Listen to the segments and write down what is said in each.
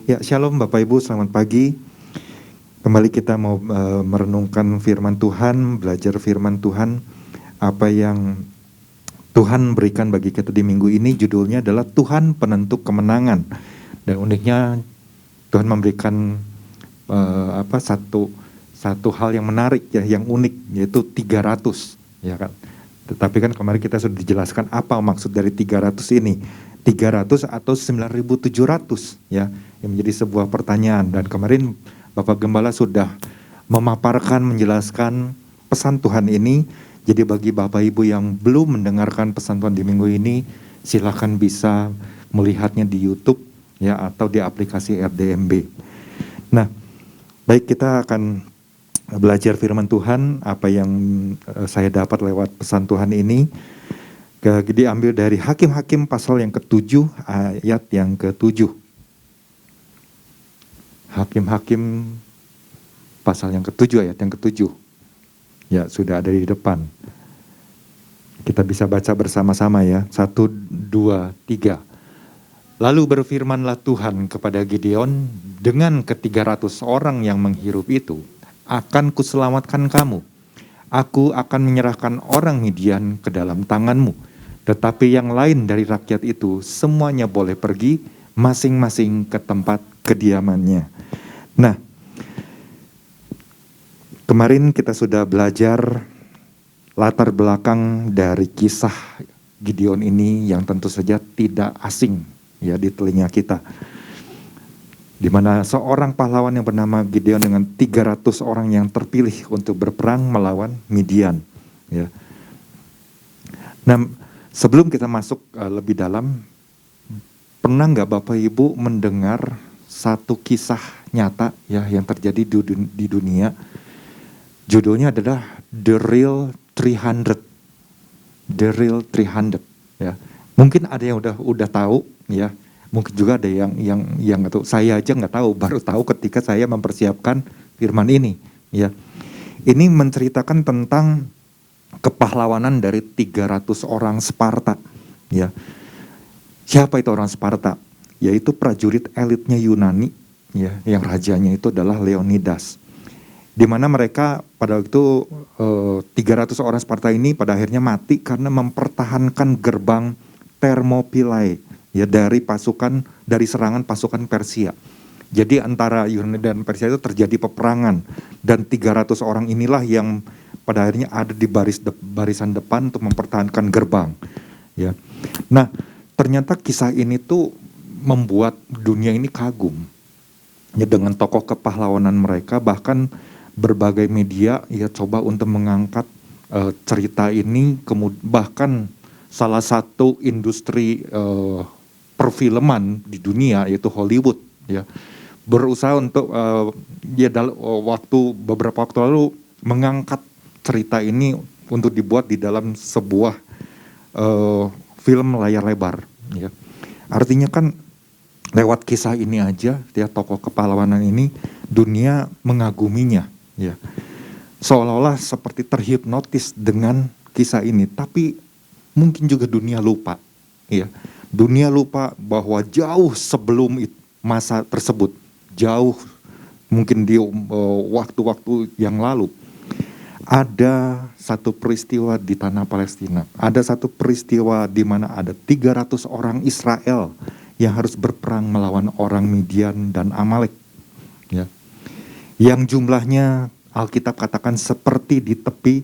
Ya, shalom Bapak Ibu, selamat pagi. Kembali kita mau merenungkan firman Tuhan, belajar firman Tuhan. Apa yang Tuhan berikan bagi kita di minggu ini judulnya adalah Tuhan Penentu Kemenangan. Dan uniknya Tuhan memberikan satu hal yang menarik ya, yang unik, yaitu 300, ya kan. Tetapi kan kemarin kita sudah dijelaskan apa maksud dari 300 ini. 300 atau 9.700 ya, yang menjadi sebuah pertanyaan. Dan kemarin Bapak Gembala sudah memaparkan, menjelaskan pesan Tuhan ini. Jadi bagi Bapak Ibu yang belum mendengarkan pesan Tuhan di minggu ini, silakan bisa melihatnya di YouTube ya, atau di aplikasi RDMB. Nah, baik, kita akan belajar firman Tuhan. Apa yang saya dapat lewat pesan Tuhan ini diambil dari Hakim-Hakim pasal yang ke-7 ayat yang ke-7. Hakim-Hakim pasal yang ke-7 ayat yang ke-7. Ya, sudah ada di depan. Kita bisa baca bersama-sama ya. 1, 2, 3. Lalu berfirmanlah Tuhan kepada Gideon, dengan ke-300 orang yang menghirup itu, akan kuselamatkan kamu. Aku akan menyerahkan orang Midian ke dalam tanganmu. Tetapi yang lain dari rakyat itu semuanya boleh pergi masing-masing ke tempat kediamannya. Nah, kemarin kita sudah belajar latar belakang dari kisah Gideon ini yang tentu saja tidak asing ya di telinga kita. Di mana seorang pahlawan yang bernama Gideon dengan 300 orang yang terpilih untuk berperang melawan Midian. Ya. Nah, sebelum kita masuk lebih dalam, pernah nggak Bapak Ibu mendengar satu kisah nyata ya yang terjadi di dunia? Judulnya adalah The Real 300. The Real 300 ya. Mungkin ada yang udah tahu ya. Mungkin juga ada yang nggak tahu. Saya aja nggak tahu, baru tahu ketika saya mempersiapkan firman ini ya. Ini menceritakan tentang kepahlawanan dari 300 orang Sparta ya. Siapa itu orang Sparta? Yaitu prajurit elitnya Yunani ya, yang rajanya itu adalah Leonidas. Di mana mereka pada waktu itu 300 orang Sparta ini pada akhirnya mati karena mempertahankan gerbang Thermopylae ya, dari serangan pasukan Persia. Jadi antara Yunani dan Persia itu terjadi peperangan, dan 300 orang inilah yang pada akhirnya ada di barisan depan untuk mempertahankan gerbang ya. Nah, ternyata kisah ini tuh membuat dunia ini kagum ya dengan tokoh kepahlawanan mereka. Bahkan berbagai media ya coba untuk mengangkat cerita ini. Bahkan salah satu industri perfilman di dunia yaitu Hollywood ya berusaha untuk beberapa waktu lalu mengangkat cerita ini untuk dibuat di dalam sebuah film layar lebar ya. Artinya kan lewat kisah ini aja ya, tokoh kepahlawanan ini dunia mengaguminya ya. Seolah-olah seperti terhipnotis dengan kisah ini, tapi mungkin juga dunia lupa ya. Dunia lupa bahwa jauh sebelum masa tersebut, jauh mungkin di waktu-waktu yang lalu, ada satu peristiwa di tanah Palestina. Ada satu peristiwa di mana ada 300 orang Israel yang harus berperang melawan orang Midian dan Amalek. Ya. Yang jumlahnya Alkitab katakan seperti di tepi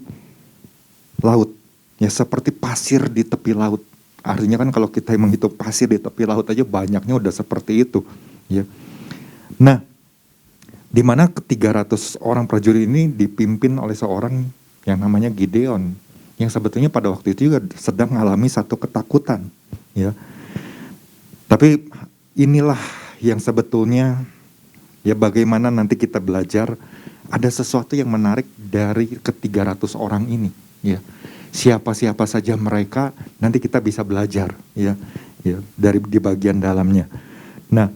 laut. Ya, seperti pasir di tepi laut. Artinya kan kalau kita menghitung pasir di tepi laut aja banyaknya udah seperti itu. Ya. Nah, di mana ke-300 orang prajurit ini dipimpin oleh seorang yang namanya Gideon, yang sebetulnya pada waktu itu juga sedang mengalami satu ketakutan ya. Tapi inilah yang sebetulnya ya, bagaimana nanti kita belajar ada sesuatu yang menarik dari ke-300 orang ini ya. Siapa-siapa saja mereka nanti kita bisa belajar ya dari di bagian dalamnya. Nah,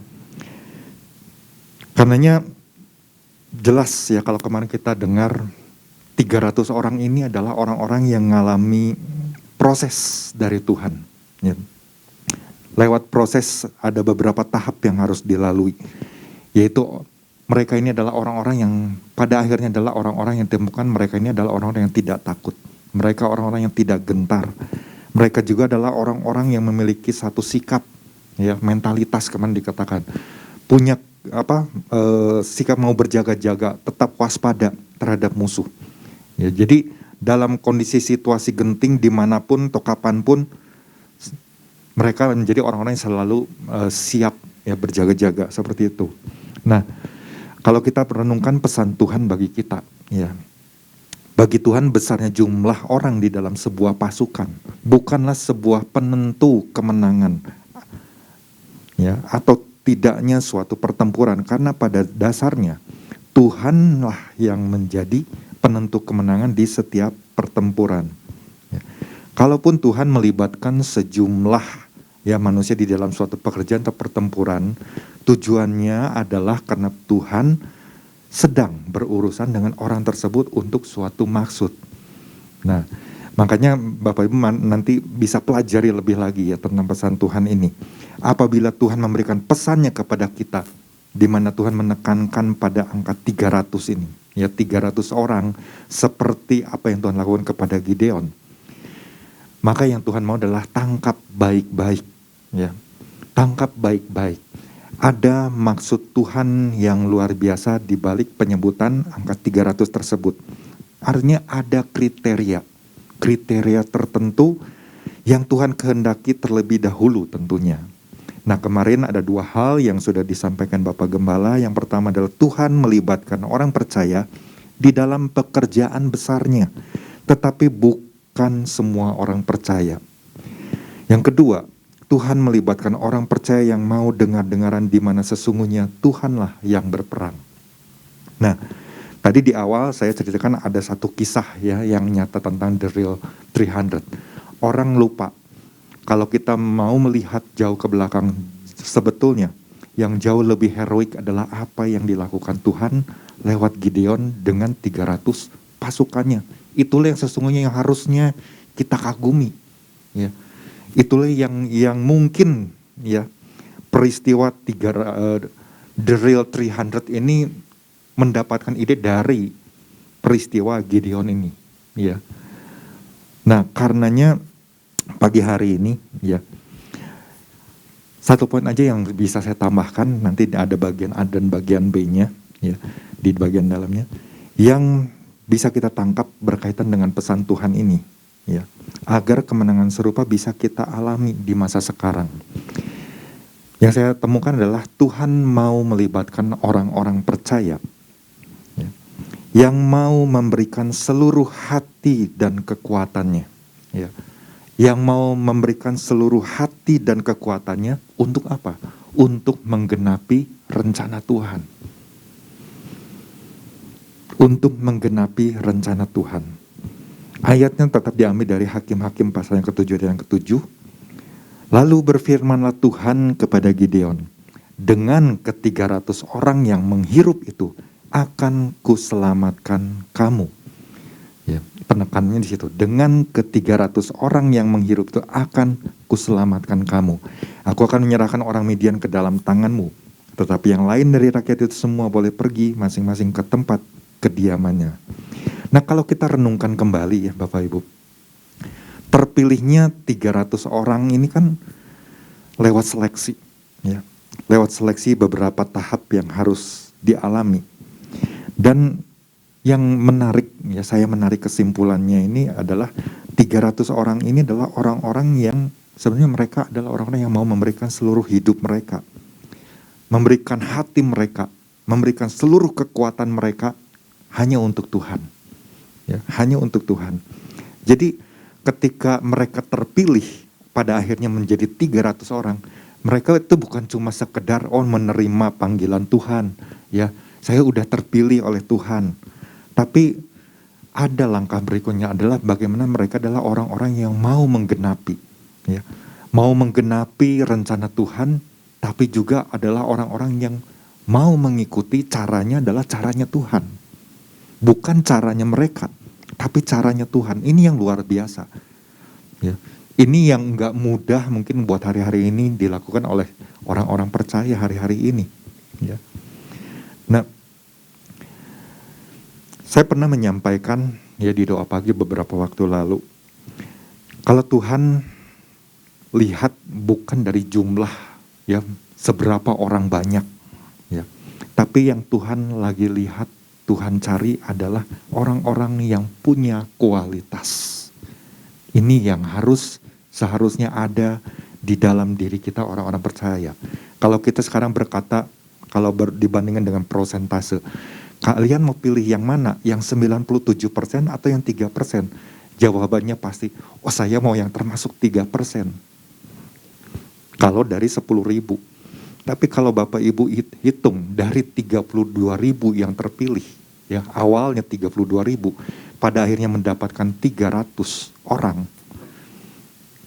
karenanya jelas ya kalau kemarin kita dengar 300 orang ini adalah orang-orang yang mengalami proses dari Tuhan ya. Lewat proses ada beberapa tahap yang harus dilalui. yaitu mereka ini adalah orang-orang yang pada akhirnya adalah orang-orang yang ditemukan, mereka ini adalah orang-orang yang tidak takut. Mereka orang-orang yang tidak gentar. Mereka juga adalah orang-orang yang memiliki satu sikap, ya, mentalitas kemarin dikatakan. Punya sikap mau berjaga-jaga, tetap waspada terhadap musuh. Ya, jadi dalam kondisi situasi genting dimanapun atau kapanpun, mereka menjadi orang-orang yang selalu siap, ya, berjaga-jaga seperti itu. Nah, kalau kita merenungkan pesan Tuhan bagi kita, ya, bagi Tuhan besarnya jumlah orang di dalam sebuah pasukan bukanlah sebuah penentu kemenangan, ya, atau tidaknya suatu pertempuran, karena pada dasarnya Tuhanlah yang menjadi penentu kemenangan di setiap pertempuran. Ya. Kalaupun Tuhan melibatkan sejumlah, ya, manusia di dalam suatu pekerjaan atau pertempuran, tujuannya adalah karena Tuhan sedang berurusan dengan orang tersebut untuk suatu maksud. Nah, makanya Bapak Ibu nanti bisa pelajari lebih lagi, ya, tentang pesan Tuhan ini. Apabila Tuhan memberikan pesannya kepada kita, di mana Tuhan menekankan pada angka 300 ini, ya, 300 orang, seperti apa yang Tuhan lakukan kepada Gideon. Maka yang Tuhan mau adalah tangkap baik-baik, ya. Tangkap baik-baik. Ada maksud Tuhan yang luar biasa di balik penyebutan angka 300 tersebut. Artinya ada kriteria tertentu yang Tuhan kehendaki terlebih dahulu tentunya. Nah, kemarin ada dua hal yang sudah disampaikan Bapak Gembala. Yang pertama adalah Tuhan melibatkan orang percaya di dalam pekerjaan besarnya, tetapi bukan semua orang percaya. Yang kedua, Tuhan melibatkan orang percaya yang mau dengar-dengaran di mana sesungguhnya Tuhanlah yang berperang. Nah, tadi di awal saya ceritakan ada satu kisah, ya, yang nyata tentang The Real 300. Orang lupa kalau kita mau melihat jauh ke belakang, sebetulnya yang jauh lebih heroik adalah apa yang dilakukan Tuhan lewat Gideon dengan 300 pasukannya. Itulah yang sesungguhnya yang harusnya kita kagumi, ya. Itulah yang mungkin, ya, peristiwa The Real 300 ini mendapatkan ide dari peristiwa Gideon ini, ya. Nah, karenanya pagi hari ini, ya, satu poin aja yang bisa saya tambahkan, nanti ada bagian A dan bagian B-nya, ya, di bagian dalamnya, yang bisa kita tangkap berkaitan dengan pesan Tuhan ini, ya, agar kemenangan serupa bisa kita alami di masa sekarang. Yang saya temukan adalah Tuhan mau melibatkan orang-orang percaya, ya, yang mau memberikan seluruh hati dan kekuatannya, ya, yang mau memberikan seluruh hati dan kekuatannya untuk apa? Untuk menggenapi rencana Tuhan. Untuk menggenapi rencana Tuhan. Ayatnya tetap diambil dari Hakim-Hakim pasal yang ke-7 dan yang ke-7. Lalu berfirmanlah Tuhan kepada Gideon, dengan ke-300 orang yang menghirup itu akan kuselamatkan kamu. Ya, penekanannya di situ. Dengan ke-300 orang yang menghirup itu akan kuselamatkan kamu. Aku akan menyerahkan orang Midian ke dalam tanganmu. Tetapi yang lain dari rakyat itu semua boleh pergi masing-masing ke tempat kediamannya. Nah, kalau kita renungkan kembali, ya Bapak Ibu, terpilihnya 300 orang ini kan lewat seleksi, ya. Lewat seleksi beberapa tahap yang harus dialami. Dan yang menarik, ya, saya menarik kesimpulannya ini adalah 300 orang ini adalah orang-orang yang sebenarnya mereka adalah orang-orang yang mau memberikan seluruh hidup mereka, memberikan hati mereka, memberikan seluruh kekuatan mereka hanya untuk Tuhan, ya, hanya untuk Tuhan. Jadi ketika mereka terpilih pada akhirnya menjadi 300 orang, mereka itu bukan cuma sekedar menerima panggilan Tuhan, ya, saya udah terpilih oleh Tuhan. Tapi ada langkah berikutnya adalah bagaimana mereka adalah orang-orang yang mau menggenapi, ya, mau menggenapi rencana Tuhan, tapi juga adalah orang-orang yang mau mengikuti caranya adalah caranya Tuhan, bukan caranya mereka, tapi caranya Tuhan. Ini yang luar biasa, ya. Ini yang nggak mudah mungkin buat hari-hari ini dilakukan oleh orang-orang percaya hari-hari ini, ya. Nah, saya pernah menyampaikan ya di doa pagi beberapa waktu lalu, kalau Tuhan lihat bukan dari jumlah ya seberapa orang banyak ya, tapi yang Tuhan lagi lihat, Tuhan cari adalah orang-orang yang punya kualitas. Ini yang seharusnya ada di dalam diri kita orang-orang percaya. Kalau kita sekarang berkata, kalau dibandingkan dengan persentase, kalian mau pilih yang mana? Yang 97% atau yang 3%? Jawabannya pasti, oh saya mau yang termasuk 3%. Kalau dari 10.000. Tapi kalau Bapak Ibu hitung dari 32.000 yang terpilih, ya awalnya 32.000, pada akhirnya mendapatkan 300 orang,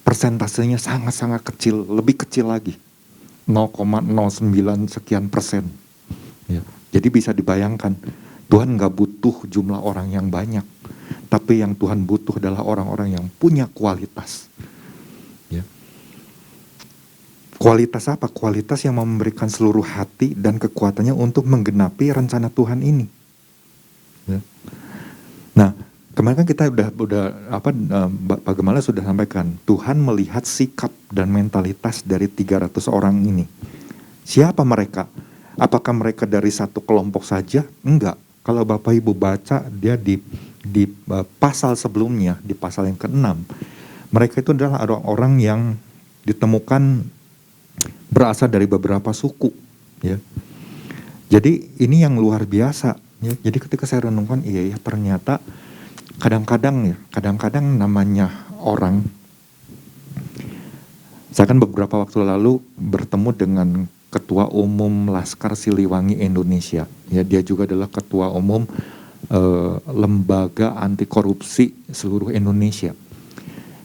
persentasenya sangat-sangat kecil, lebih kecil lagi, 0,09 sekian persen. Ya. Jadi bisa dibayangkan, Tuhan nggak butuh jumlah orang yang banyak, tapi yang Tuhan butuh adalah orang-orang yang punya kualitas. Ya. Kualitas apa? Kualitas yang memberikan seluruh hati dan kekuatannya untuk menggenapi rencana Tuhan ini. Ya. Nah, kemarin kan kita Pak Gemala sudah sampaikan, Tuhan melihat sikap dan mentalitas dari 300 orang ini. Siapa mereka? Apakah mereka dari satu kelompok saja? Enggak. Kalau Bapak Ibu baca dia di pasal sebelumnya, di pasal yang ke-6, mereka itu adalah orang-orang yang ditemukan berasal dari beberapa suku, ya. Jadi ini yang luar biasa, ya. Jadi ketika saya renungkan, iya ya, ternyata kadang-kadang namanya orang. Saya kan beberapa waktu lalu bertemu dengan Ketua Umum Laskar Siliwangi Indonesia. Ya, dia juga adalah Ketua Umum Lembaga Anti Korupsi seluruh Indonesia.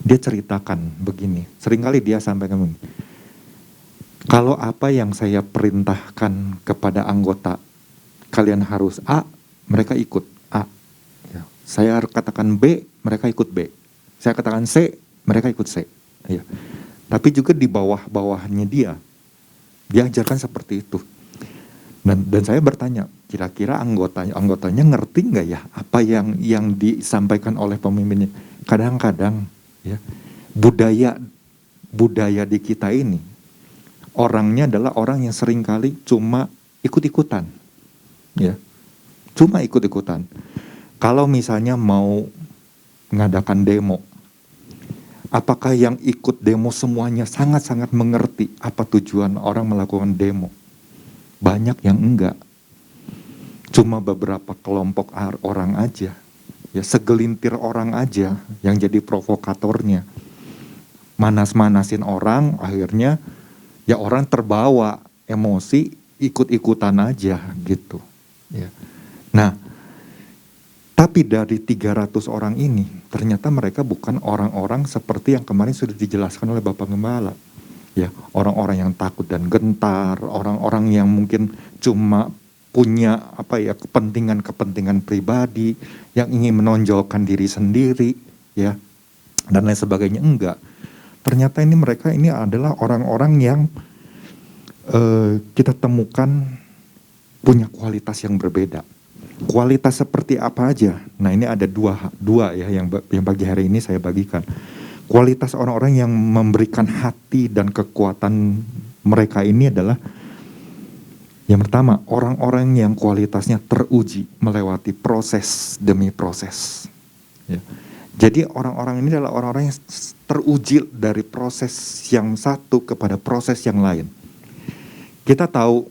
Dia ceritakan begini, seringkali dia sampaikan begini, kalau apa yang saya perintahkan kepada anggota, kalian harus A, mereka ikut A. Ya. Saya katakan B, mereka ikut B. Saya katakan C, mereka ikut C. Ya. Tapi juga di bawah-bawahnya dia ajarkan seperti itu. Dan saya bertanya, kira-kira anggotanya ngerti nggak ya apa yang disampaikan oleh pemimpinnya? Kadang-kadang ya budaya di kita ini, orangnya adalah orang yang seringkali cuma ikut-ikutan, ya, cuma ikut-ikutan. Kalau misalnya mau mengadakan demo, apakah yang ikut demo semuanya sangat-sangat mengerti apa tujuan orang melakukan demo? Banyak yang enggak. Cuma beberapa kelompok orang aja, ya segelintir orang aja yang jadi provokatornya. Manas-manasin orang, akhirnya ya orang terbawa emosi, ikut-ikutan aja gitu. Ya. Nah, tapi dari 300 orang ini, ternyata mereka bukan orang-orang seperti yang kemarin sudah dijelaskan oleh Bapak Gembala. Ya, orang-orang yang takut dan gentar, orang-orang yang mungkin cuma punya kepentingan pribadi, yang ingin menonjolkan diri sendiri, ya, dan lain sebagainya. Enggak. Ternyata mereka ini adalah orang-orang yang kita temukan punya kualitas yang berbeda. Kualitas seperti apa aja? Nah, ini ada dua ya yang pagi hari ini saya bagikan. Kualitas orang-orang yang memberikan hati dan kekuatan mereka ini adalah, yang pertama, orang-orang yang kualitasnya teruji melewati proses demi proses. Ya. Jadi orang-orang ini adalah orang-orang yang teruji dari proses yang satu kepada proses yang lain. Kita tahu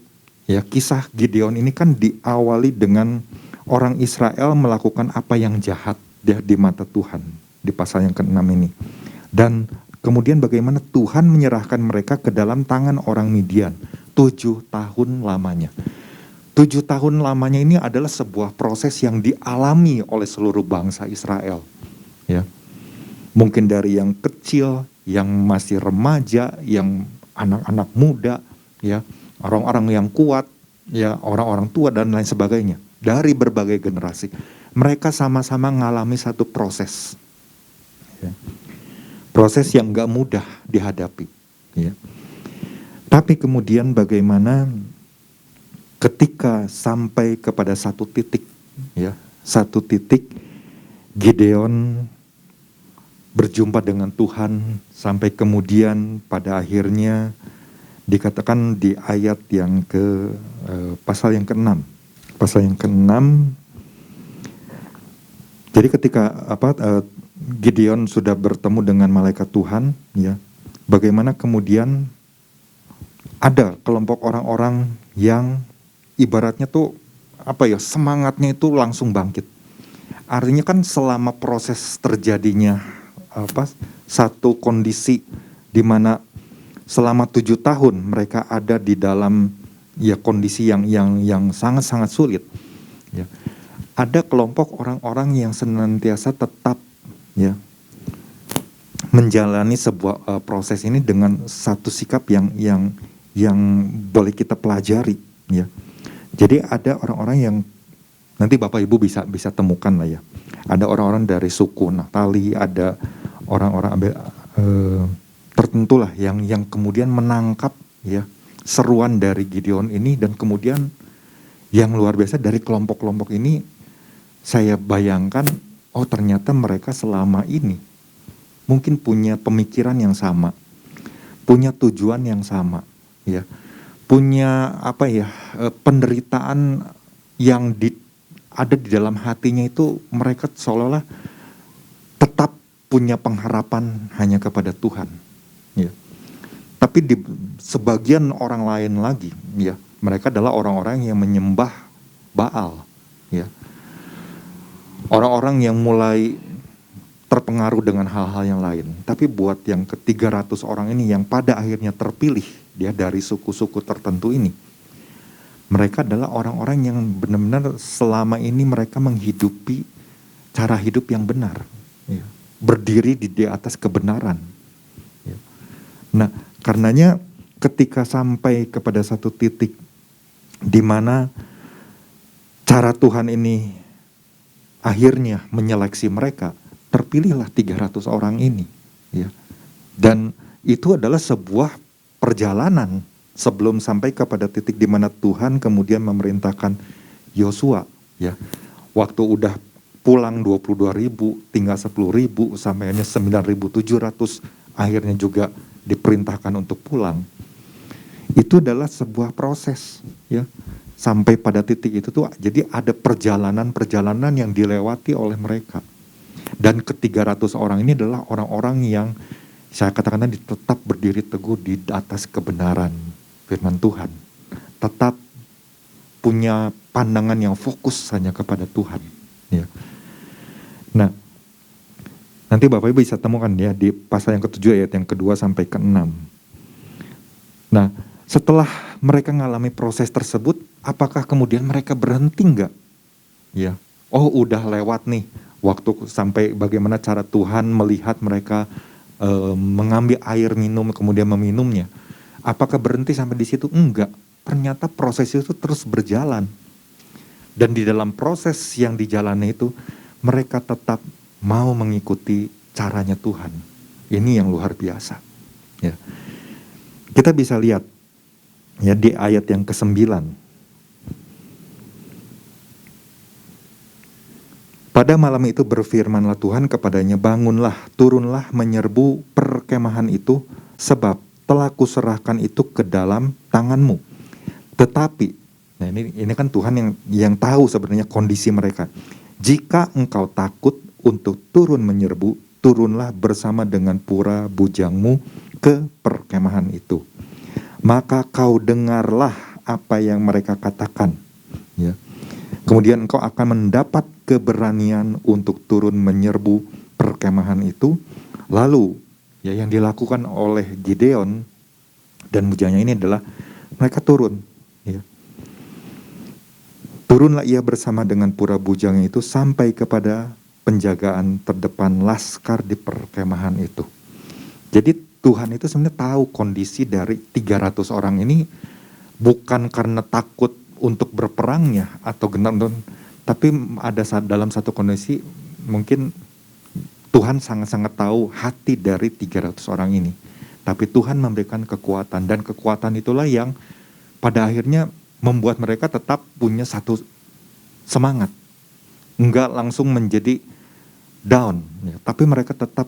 ya, kisah Gideon ini kan diawali dengan orang Israel melakukan apa yang jahat di mata Tuhan di pasal yang ke-6 ini. Dan kemudian bagaimana Tuhan menyerahkan mereka ke dalam tangan orang Midian 7 tahun lamanya. 7 tahun lamanya ini adalah sebuah proses yang dialami oleh seluruh bangsa Israel. Ya. Mungkin dari yang kecil, yang masih remaja, yang anak-anak muda, ya, orang-orang yang kuat, ya, orang-orang tua dan lain sebagainya. Dari berbagai generasi, mereka sama-sama mengalami satu proses. Ya. Proses yang gak mudah dihadapi. Ya. Tapi kemudian bagaimana ketika sampai kepada satu titik, ya, satu titik Gideon berjumpa dengan Tuhan sampai kemudian pada akhirnya dikatakan di ayat yang pasal yang ke-6. Pasal yang ke-6. Jadi ketika Gideon sudah bertemu dengan malaikat Tuhan, ya. Bagaimana kemudian ada kelompok orang-orang yang ibaratnya tuh semangatnya itu langsung bangkit. Artinya kan selama proses terjadinya satu kondisi di mana selama 7 tahun mereka ada di dalam kondisi yang sangat-sangat sulit. Ya. Ada kelompok orang-orang yang senantiasa tetap menjalani sebuah proses ini dengan satu sikap yang boleh kita pelajari. Ya. Jadi ada orang-orang yang nanti Bapak Ibu bisa temukan lah ya. Ada orang-orang dari suku Naftali, ada orang-orang tertentu lah yang kemudian menangkap seruan dari Gideon ini, dan kemudian yang luar biasa dari kelompok-kelompok ini saya bayangkan ternyata mereka selama ini mungkin punya pemikiran yang sama, punya tujuan yang sama, ya, punya penderitaan yang ada di dalam hatinya itu. Mereka seolah-olah tetap punya pengharapan hanya kepada Tuhan, ya. Tapi di sebagian orang lain lagi, ya, mereka adalah orang-orang yang menyembah Baal, ya. Orang-orang yang mulai terpengaruh dengan hal-hal yang lain. Tapi buat yang ke-300 orang ini yang pada akhirnya terpilih dari suku-suku tertentu ini, mereka adalah orang-orang yang benar-benar selama ini mereka menghidupi cara hidup yang benar, ya. Berdiri di atas kebenaran, ya. Nah, karenanya ketika sampai kepada satu titik di mana cara Tuhan ini akhirnya menyeleksi mereka, terpilihlah 300 orang ini, ya. Dan itu adalah sebuah perjalanan sebelum sampai kepada titik di mana Tuhan kemudian memerintahkan Yosua, ya. Waktu udah pulang 22.000, tinggal 10.000, sampai hanya 9.700 akhirnya juga diperintahkan untuk pulang. Itu adalah sebuah proses, ya. Sampai pada titik itu tuh jadi ada perjalanan-perjalanan yang dilewati oleh mereka. Dan ke-300 orang ini adalah orang-orang yang saya katakan tadi tetap berdiri teguh di atas kebenaran firman Tuhan. Tetap punya pandangan yang fokus hanya kepada Tuhan, ya. Nah, nanti Bapak Ibu bisa temukan ya di pasal yang ke-7 ayat yang ke-2 sampai ke-6. Nah, setelah mereka mengalami proses tersebut, apakah kemudian mereka berhenti enggak? Ya. Oh, udah lewat nih waktu sampai bagaimana cara Tuhan melihat mereka mengambil air minum kemudian meminumnya. Apakah berhenti sampai di situ? Enggak. Ternyata proses itu terus berjalan. Dan di dalam proses yang dijalani itu, mereka tetap mau mengikuti caranya Tuhan. Ini yang luar biasa. Ya. Kita bisa lihat ya di ayat yang ke-9. Pada malam itu berfirmanlah Tuhan kepadanya, bangunlah, turunlah menyerbu perkemahan itu, sebab telah kuserahkan itu ke dalam tanganmu. Tetapi, nah ini kan Tuhan yang tahu sebenarnya kondisi mereka. Jika engkau takut untuk turun menyerbu, turunlah bersama dengan pura bujangmu ke perkemahan itu. Maka kau dengarlah apa yang mereka katakan, ya. Kemudian engkau akan mendapat keberanian untuk turun menyerbu perkemahan itu. Lalu ya yang dilakukan oleh Gideon dan bujangnya ini adalah mereka turun, ya. Turunlah ia bersama dengan pura bujangnya itu sampai kepada penjagaan terdepan laskar di perkemahan itu. Jadi Tuhan itu sebenarnya tahu kondisi dari 300 orang ini, bukan karena takut untuk berperangnya atau genap, tapi ada dalam satu kondisi mungkin Tuhan sangat-sangat tahu hati dari 300 orang ini. Tapi Tuhan memberikan kekuatan, dan kekuatan itulah yang pada akhirnya membuat mereka tetap punya satu semangat, enggak langsung menjadi down, ya, tapi mereka tetap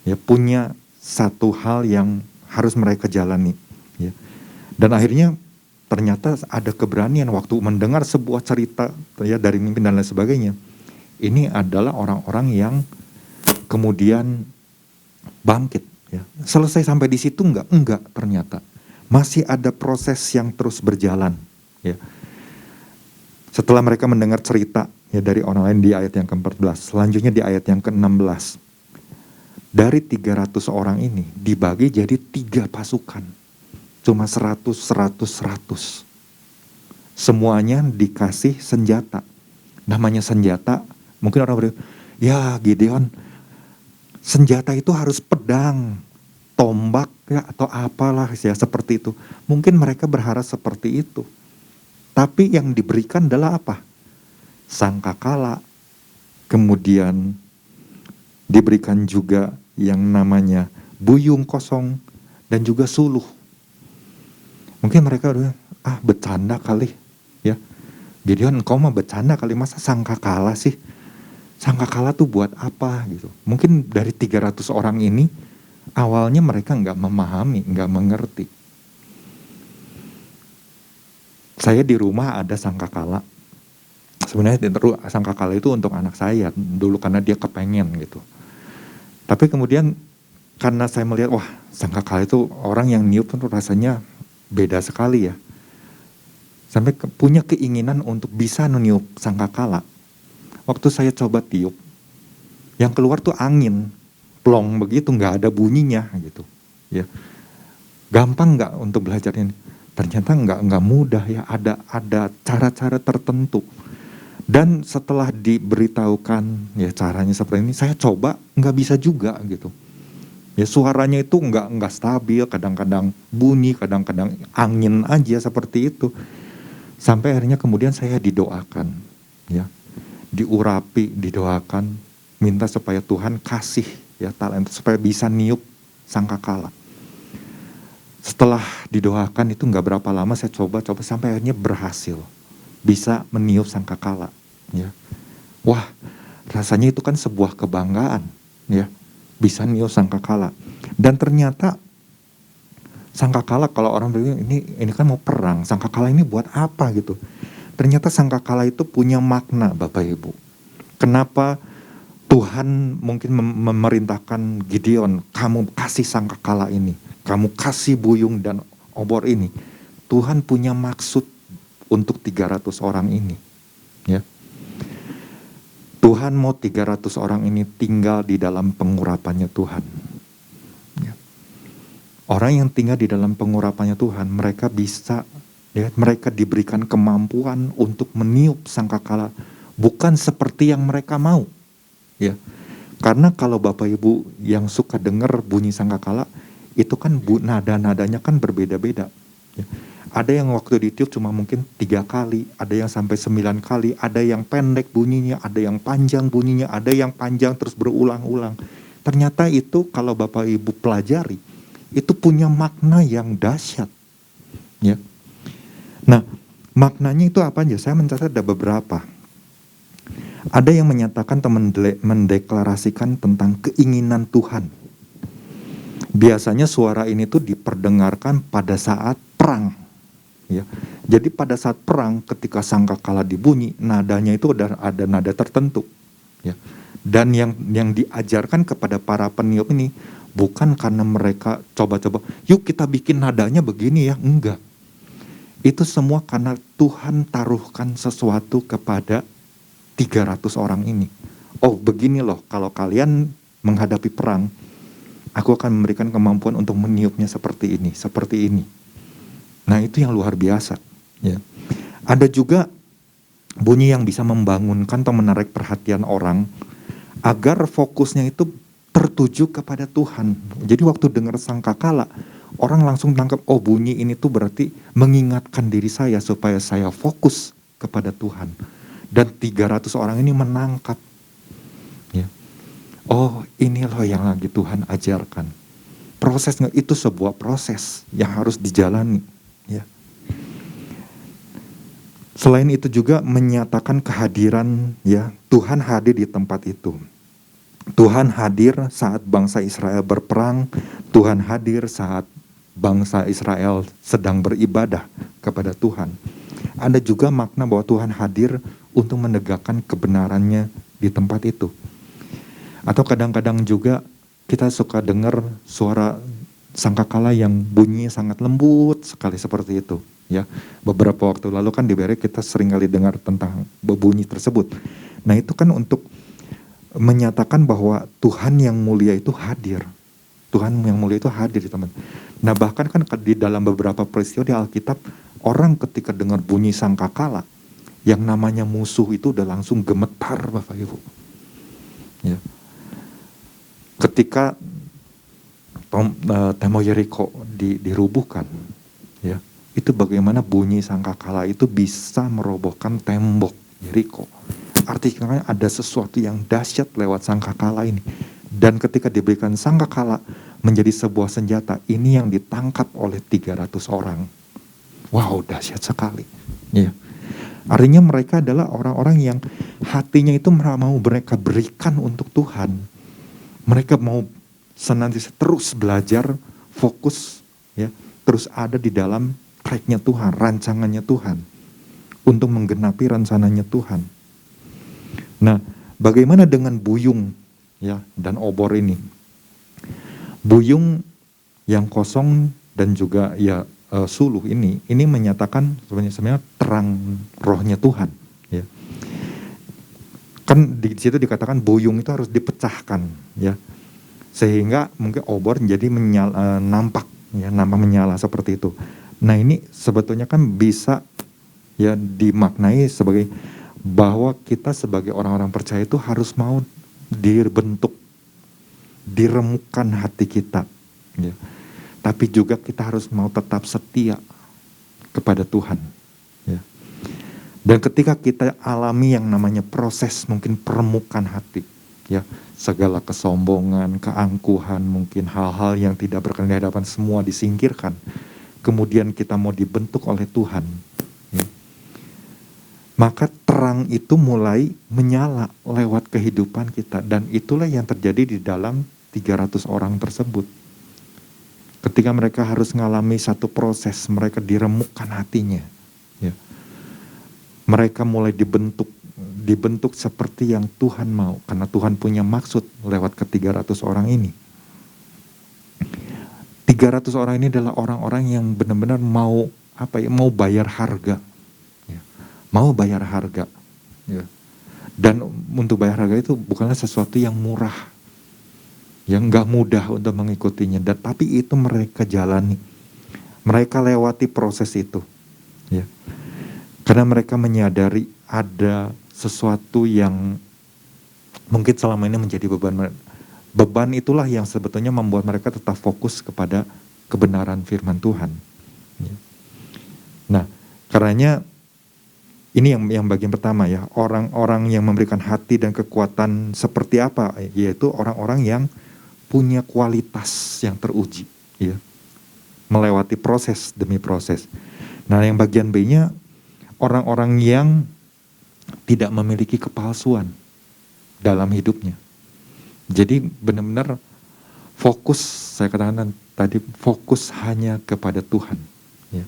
ya punya satu hal yang harus mereka jalani, ya. Dan akhirnya ternyata ada keberanian waktu mendengar sebuah cerita ya dari mimpi dan lain sebagainya. Ini adalah orang-orang yang kemudian bangkit, ya. Selesai sampai di situ enggak ternyata. Masih ada proses yang terus berjalan, ya. Setelah mereka mendengar cerita ya dari orang lain di ayat yang ke-14, selanjutnya di ayat yang ke-16. Dari 300 orang ini dibagi jadi 3 pasukan. Cuma 100. Semuanya dikasih senjata. Namanya senjata, mungkin orang berkata, ya Gideon, senjata itu harus pedang, tombak ya, atau apalah ya seperti itu. Mungkin mereka berharap seperti itu. Tapi yang diberikan adalah apa? Sangkakala. Kemudian diberikan juga yang namanya buyung kosong dan juga suluh. Mungkin mereka udah bercanda kali ya. Gideon, engkau mah bercanda kali, masa sangkakala sih? Sangkakala tuh buat apa gitu. Mungkin dari 300 orang ini awalnya mereka nggak memahami, nggak mengerti. Saya di rumah ada sangkakala. Sebenarnya sangkakala itu untuk anak saya dulu karena dia kepengen gitu. Tapi kemudian karena saya melihat, wah sangkakala itu orang yang niup tuh rasanya beda sekali ya. Sampai punya keinginan untuk bisa meniup sangkakala. Waktu saya coba tiup, yang keluar tuh angin, plong begitu, nggak ada bunyinya gitu. Ya, gampang nggak untuk belajar ini? Ternyata nggak mudah ya. Ada cara-cara tertentu. Dan setelah diberitahukan ya caranya seperti ini, saya coba nggak bisa juga gitu. Ya suaranya itu nggak stabil, kadang-kadang bunyi, kadang-kadang angin aja seperti itu. Sampai akhirnya kemudian saya didoakan, ya, diurapi, didoakan, minta supaya Tuhan kasih ya talenta supaya bisa niup sangkakala. Setelah didoakan itu nggak berapa lama saya coba sampai akhirnya berhasil. Bisa meniup sangkakala, ya. Wah, rasanya itu kan sebuah kebanggaan, ya. Bisa niup sangkakala. Dan ternyata sangkakala kalau orang bilang ini kan mau perang, sangkakala ini buat apa gitu. Ternyata sangkakala itu punya makna, Bapak Ibu. Kenapa Tuhan mungkin memerintahkan Gideon, kamu kasih sangkakala ini, kamu kasih buyung dan obor ini. Tuhan punya maksud untuk 300 orang ini, ya. Tuhan mau 300 orang ini tinggal di dalam pengurapannya Tuhan, ya. Orang yang tinggal di dalam pengurapannya Tuhan, mereka bisa, ya, mereka diberikan kemampuan untuk meniup sangkakala, bukan seperti yang mereka mau, ya. Karena kalau Bapak Ibu yang suka dengar bunyi sangkakala, itu kan nada-nadanya kan berbeda-beda, ya. Ada yang waktu ditiup cuma mungkin 3 kali, ada yang sampai 9 kali, ada yang pendek bunyinya, ada yang panjang bunyinya, ada yang panjang terus berulang-ulang. Ternyata itu kalau Bapak Ibu pelajari, itu punya makna yang dahsyat, ya. Nah, maknanya itu apa aja? Saya mencatat ada beberapa. Ada yang menyatakan atau mendeklarasikan tentang keinginan Tuhan. Biasanya suara ini tuh diperdengarkan pada saat perang. Ya, jadi pada saat perang ketika sangkakala dibunyi, nadanya itu ada nada tertentu, ya. Dan yang diajarkan kepada para peniup ini bukan karena mereka coba-coba, yuk kita bikin nadanya begini ya, enggak. Itu semua karena Tuhan taruhkan sesuatu kepada 300 orang ini. Oh begini loh, kalau kalian menghadapi perang, aku akan memberikan kemampuan untuk meniupnya seperti ini, seperti ini. Nah itu yang luar biasa, ya. Ada juga bunyi yang bisa membangunkan atau menarik perhatian orang agar fokusnya itu tertuju kepada Tuhan. Jadi waktu dengar sangkakala, orang langsung tangkap, oh bunyi ini tuh berarti mengingatkan diri saya supaya saya fokus kepada Tuhan. Dan 300 orang ini menangkap, ya. Oh ini loh yang lagi Tuhan ajarkan. Prosesnya itu sebuah proses yang harus dijalani, ya. Selain itu juga menyatakan kehadiran, ya, Tuhan hadir di tempat itu. Tuhan hadir saat bangsa Israel berperang, Tuhan hadir saat bangsa Israel sedang beribadah kepada Tuhan. Ada juga makna bahwa Tuhan hadir untuk menegakkan kebenarannya di tempat itu. Atau kadang-kadang juga kita suka dengar suara sangkakala yang bunyi sangat lembut sekali seperti itu. Ya, beberapa waktu lalu kan di BRI kita sering kali dengar tentang bunyi tersebut. Nah itu kan untuk menyatakan bahwa Tuhan yang mulia itu hadir. Tuhan yang mulia itu hadir di teman. Nah bahkan kan di dalam beberapa peristiwa di Alkitab, orang ketika dengar bunyi sangkakala, yang namanya musuh itu udah langsung gemetar Bapak Ibu. Ya. Ketika tembok Yeriko dirubuhkan, ya, itu bagaimana bunyi sangkakala itu bisa merobohkan tembok Yeriko. Artinya ada sesuatu yang dahsyat lewat sangkakala ini. Dan ketika diberikan sangkakala menjadi sebuah senjata, ini yang ditangkap oleh 300 orang. Wow, dahsyat sekali. Ya. Artinya mereka adalah orang-orang yang hatinya itu mau mereka berikan untuk Tuhan. Mereka mau senantiasa terus belajar, fokus, ya, terus ada di dalam tracknya Tuhan, rancangannya Tuhan, untuk menggenapi rencananya Tuhan. Nah, bagaimana dengan buyung, ya, dan obor ini? Buyung yang kosong dan juga ya suluh ini menyatakan sebenarnya terang rohnya Tuhan. Ya. Kan di situ dikatakan buyung itu harus dipecahkan, ya, sehingga mungkin obor menjadi nampak menyala seperti itu. Nah ini sebetulnya kan bisa ya dimaknai sebagai bahwa kita sebagai orang-orang percaya itu harus mau dibentuk, diremukkan hati kita, ya. Tapi juga kita harus mau tetap setia kepada Tuhan, ya. Dan ketika kita alami yang namanya proses mungkin peremukan hati, ya, segala kesombongan, keangkuhan, mungkin hal-hal yang tidak berkenan di hadapan semua disingkirkan, kemudian kita mau dibentuk oleh Tuhan, ya, maka terang itu mulai menyala lewat kehidupan kita. Dan itulah yang terjadi di dalam 300 orang tersebut. Ketika mereka harus mengalami satu proses, mereka diremukkan hatinya, ya. Mereka mulai dibentuk seperti yang Tuhan mau, karena Tuhan punya maksud lewat ke-300 orang ini. 300 orang ini adalah orang-orang yang benar-benar mau mau bayar harga, ya. Mau bayar harga, ya. Dan untuk bayar harga itu bukanlah sesuatu yang murah, yang nggak mudah untuk mengikutinya, tapi itu mereka jalani, mereka lewati proses itu, ya, karena mereka menyadari ada sesuatu yang mungkin selama ini menjadi beban. Beban itulah yang sebetulnya membuat mereka tetap fokus kepada kebenaran firman Tuhan, ya. Nah, karenanya ini yang bagian pertama, ya, orang-orang yang memberikan hati dan kekuatan seperti apa, yaitu orang-orang yang punya kualitas yang teruji, ya, melewati proses demi proses. Nah yang bagian B-nya, orang-orang yang tidak memiliki kepalsuan dalam hidupnya. Jadi benar-benar fokus, saya katakan tadi, fokus hanya kepada Tuhan, ya.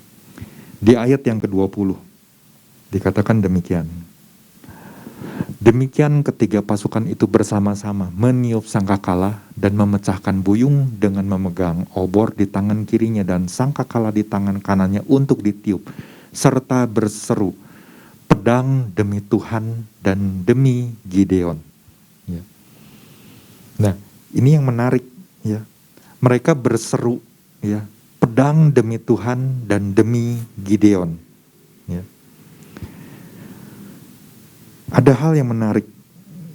Di ayat yang ke-20 dikatakan demikian. Demikian ketiga pasukan itu bersama-sama meniup sangkakala dan memecahkan buyung dengan memegang obor di tangan kirinya dan sangkakala di tangan kanannya untuk ditiup, serta berseru, pedang demi Tuhan dan demi Gideon. Ya. Nah, ini yang menarik, ya. Mereka berseru, ya, pedang demi Tuhan dan demi Gideon, ya. Ada hal yang menarik,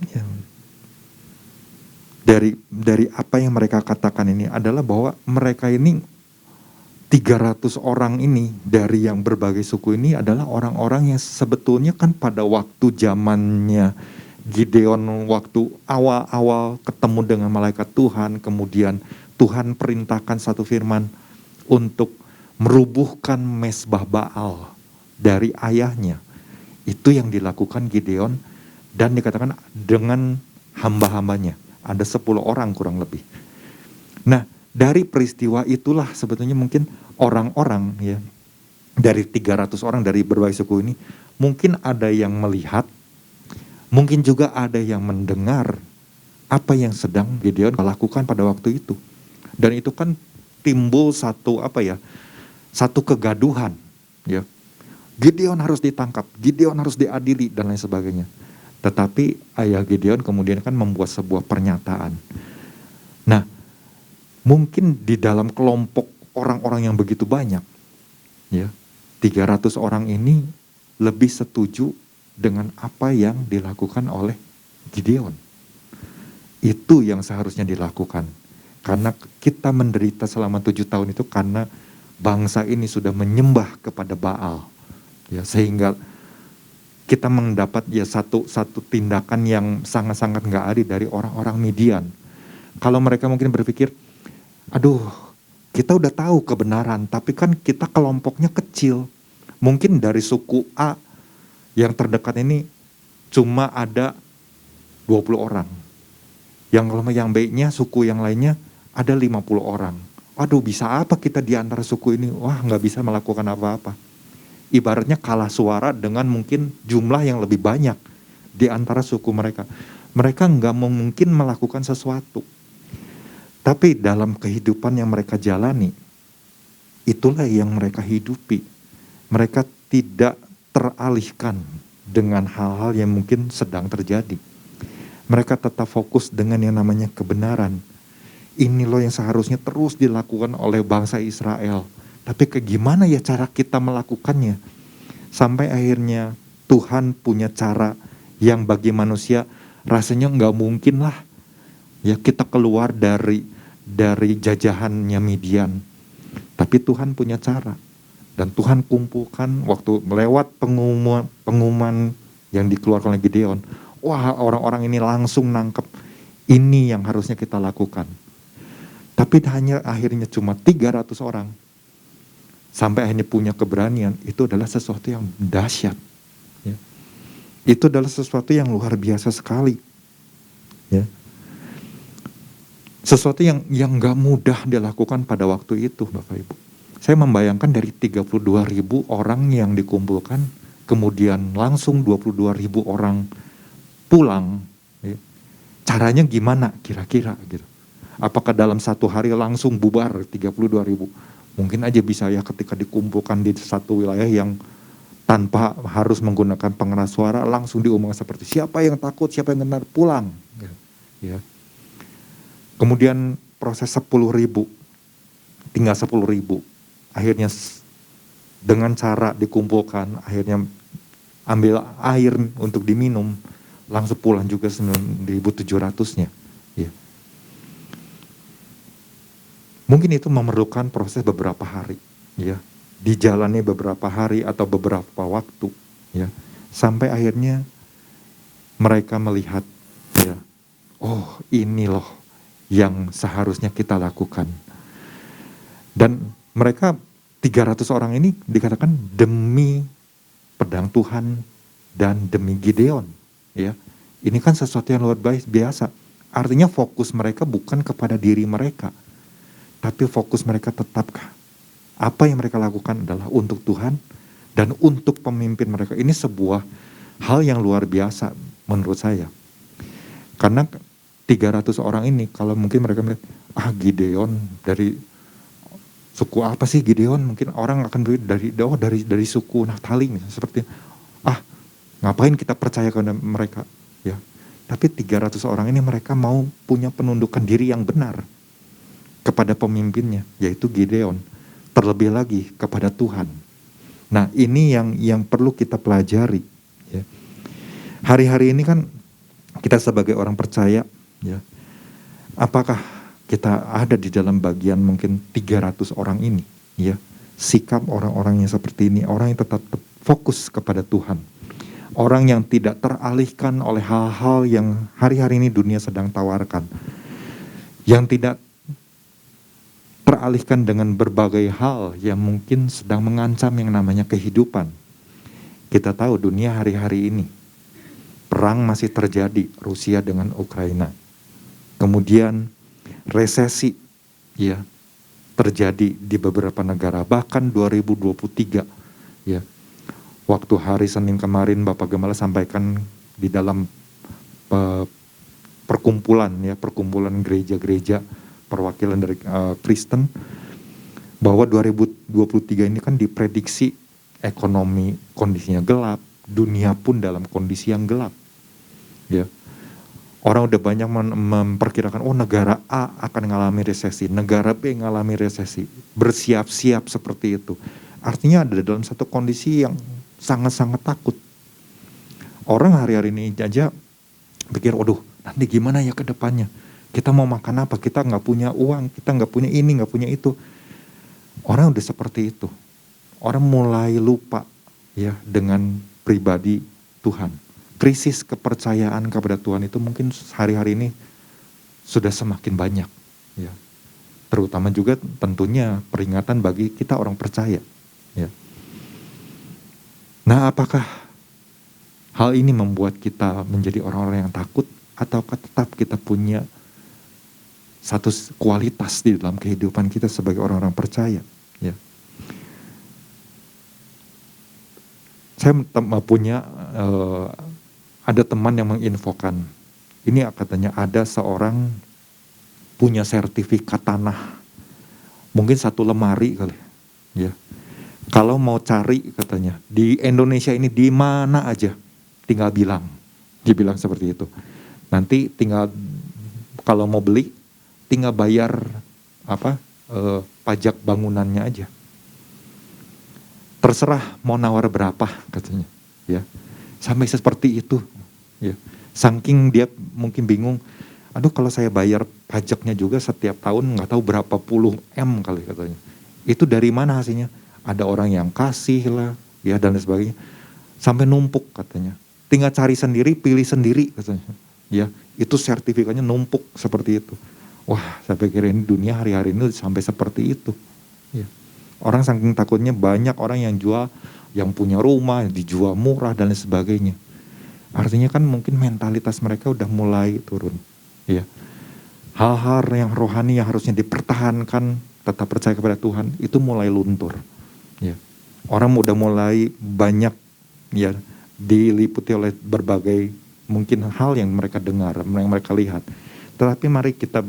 ya, dari apa yang mereka katakan ini adalah bahwa mereka ini 300 orang ini dari yang berbagai suku ini adalah orang-orang yang sebetulnya kan pada waktu zamannya Gideon, waktu awal-awal ketemu dengan malaikat Tuhan, kemudian Tuhan perintahkan satu firman untuk merubuhkan mezbah Baal dari ayahnya. Itu yang dilakukan Gideon, dan dikatakan dengan hamba-hambanya. Ada 10 orang kurang lebih. Nah, dari peristiwa itulah sebetulnya mungkin orang-orang ya, dari 300 orang dari berbagai suku ini, mungkin ada yang melihat, mungkin juga ada yang mendengar apa yang sedang Gideon lakukan pada waktu itu. Dan itu kan timbul satu kegaduhan ya. Gideon harus ditangkap, Gideon harus diadili dan lain sebagainya. Tetapi ayah Gideon kemudian kan membuat sebuah pernyataan. Nah, mungkin di dalam kelompok orang-orang yang begitu banyak ya, 300 orang ini lebih setuju dengan apa yang dilakukan oleh Gideon. Itu yang seharusnya dilakukan. Karena kita menderita selama 7 tahun itu karena bangsa ini sudah menyembah kepada Baal. Ya, sehingga kita mendapat ya satu tindakan yang sangat-sangat gak adil dari orang-orang Midian. Kalau mereka mungkin berpikir, aduh, kita udah tahu kebenaran, tapi kan kita kelompoknya kecil. Mungkin dari suku A yang terdekat ini cuma ada 20 orang. Yang B-nya, suku yang lainnya ada 50 orang. Aduh, bisa apa kita di antara suku ini? Wah, gak bisa melakukan apa-apa. Ibaratnya kalah suara dengan mungkin jumlah yang lebih banyak di antara suku mereka. Mereka nggak mungkin melakukan sesuatu. Tapi dalam kehidupan yang mereka jalani, itulah yang mereka hidupi. Mereka tidak teralihkan dengan hal-hal yang mungkin sedang terjadi. Mereka tetap fokus dengan yang namanya kebenaran. Ini loh yang seharusnya terus dilakukan oleh bangsa Israel. Tapi gimana ya cara kita melakukannya? Sampai akhirnya Tuhan punya cara yang bagi manusia rasanya nggak mungkin lah. Ya, kita keluar dari jajahannya Midian. Tapi Tuhan punya cara. Dan Tuhan kumpulkan waktu melewat pengumuman yang dikeluarkan oleh Gideon. Wah, orang-orang ini langsung nangkep. Ini yang harusnya kita lakukan. Tapi hanya akhirnya cuma 300 orang. Sampai akhirnya punya keberanian, itu adalah sesuatu yang dahsyat. Ya. Itu adalah sesuatu yang luar biasa sekali. Ya. Sesuatu yang gak mudah dilakukan pada waktu itu, Bapak Ibu. Saya membayangkan dari 32.000 orang yang dikumpulkan, kemudian langsung 22.000 orang pulang. Ya. Caranya gimana kira-kira gitu. Apakah dalam satu hari langsung bubar 32.000? Mungkin aja bisa ya ketika dikumpulkan di satu wilayah yang tanpa harus menggunakan pengeras suara langsung diumumkan seperti siapa yang takut, siapa yang benar pulang. Ya. Kemudian proses 10.000, tinggal 10.000. Akhirnya dengan cara dikumpulkan, akhirnya ambil air untuk diminum, langsung pulang juga 9.700-nya. Ya. Mungkin itu memerlukan proses beberapa hari, ya, dijalani beberapa hari atau beberapa waktu, ya, sampai akhirnya mereka melihat, ya, oh ini loh yang seharusnya kita lakukan. Dan mereka 300 orang ini dikatakan demi pedang Tuhan dan demi Gideon, ya. Ini kan sesuatu yang luar biasa. Artinya fokus mereka bukan kepada diri mereka. Tapi fokus mereka tetap apa yang mereka lakukan adalah untuk Tuhan dan untuk pemimpin mereka. Ini sebuah hal yang luar biasa menurut saya. Karena 300 orang ini kalau mungkin mereka melihat, Gideon dari suku apa sih Gideon? Mungkin orang akan dari suku Naftali misalnya, seperti ngapain kita percaya kepada mereka, ya. Tapi 300 orang ini mereka mau punya penundukan diri yang benar kepada pemimpinnya, yaitu Gideon. Terlebih lagi kepada Tuhan. Nah, ini yang perlu kita pelajari. Ya. Hari-hari ini kan kita sebagai orang percaya, ya, apakah kita ada di dalam bagian mungkin 300 orang ini? Ya, sikap orang-orang yang seperti ini, orang yang tetap fokus kepada Tuhan. Orang yang tidak teralihkan oleh hal-hal yang hari-hari ini dunia sedang tawarkan. Yang tidak teralihkan dengan berbagai hal yang mungkin sedang mengancam yang namanya kehidupan. Kita tahu dunia hari-hari ini, perang masih terjadi, Rusia dengan Ukraina. Kemudian resesi ya terjadi di beberapa negara, bahkan 2023 ya. Waktu hari Senin kemarin Bapak Gembala sampaikan di dalam perkumpulan gereja-gereja perwakilan dari Kristen, bahwa 2023 ini kan diprediksi ekonomi kondisinya gelap, dunia pun dalam kondisi yang gelap. Ya. Orang udah banyak memperkirakan, oh negara A akan mengalami resesi, negara B mengalami resesi, bersiap-siap seperti itu. Artinya ada dalam satu kondisi yang sangat-sangat takut. Orang hari-hari ini aja pikir, waduh nanti gimana ya ke depannya, kita mau makan apa, kita nggak punya uang, kita nggak punya ini, nggak punya itu. Orang udah seperti itu. Orang mulai lupa ya dengan pribadi Tuhan. Krisis kepercayaan kepada Tuhan itu mungkin hari-hari ini sudah semakin banyak ya. Terutama juga tentunya peringatan bagi kita orang percaya ya. Nah, apakah hal ini membuat kita menjadi orang-orang yang takut, ataukah tetap kita punya satu kualitas di dalam kehidupan kita sebagai orang-orang percaya ya. Saya punya ada teman yang menginfokan, ini katanya ada seorang punya sertifikat tanah, mungkin 1 lemari kali ya. Kalau mau cari katanya di Indonesia ini di mana aja, tinggal bilang, dia bilang seperti itu. Nanti tinggal kalau mau beli, tinggal bayar pajak bangunannya aja. Terserah mau nawar berapa katanya ya. Sampai seperti itu ya. Saking dia mungkin bingung, aduh kalau saya bayar pajaknya juga setiap tahun nggak tahu berapa puluh M kali katanya. Itu dari mana hasilnya? Ada orang yang kasih lah ya dan sebagainya. Sampai numpuk katanya. Tinggal cari sendiri, pilih sendiri katanya. Ya, itu sertifikatnya numpuk seperti itu. Wah, saya pikir ini dunia hari-hari ini sampai seperti itu. Ya. Orang saking takutnya banyak orang yang jual, yang punya rumah, dijual murah dan lain sebagainya. Artinya kan mungkin mentalitas mereka udah mulai turun. Ya. Hal-hal yang rohani yang harusnya dipertahankan, tetap percaya kepada Tuhan, itu mulai luntur. Ya. Orang udah mulai banyak ya diliputi oleh berbagai mungkin hal yang mereka dengar, yang mereka lihat. Tetapi mari kita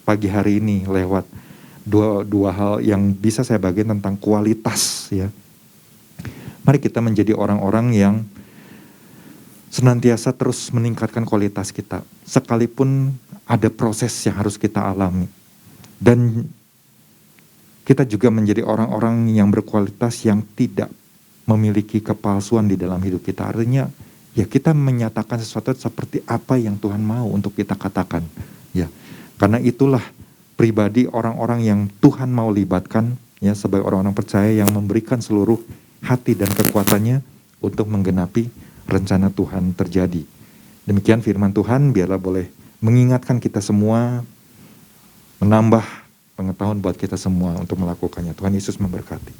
pagi hari ini lewat dua hal yang bisa saya bagi tentang kualitas ya. Mari kita menjadi orang-orang yang senantiasa terus meningkatkan kualitas kita, sekalipun ada proses yang harus kita alami. Dan kita juga menjadi orang-orang yang berkualitas yang tidak memiliki kepalsuan di dalam hidup kita. Artinya ya kita menyatakan sesuatu seperti apa yang Tuhan mau untuk kita katakan ya. Karena itulah pribadi orang-orang yang Tuhan mau libatkan ya sebagai orang-orang percaya yang memberikan seluruh hati dan kekuatannya untuk menggenapi rencana Tuhan terjadi. Demikian firman Tuhan, biarlah boleh mengingatkan kita semua, menambah pengetahuan buat kita semua untuk melakukannya. Tuhan Yesus memberkati.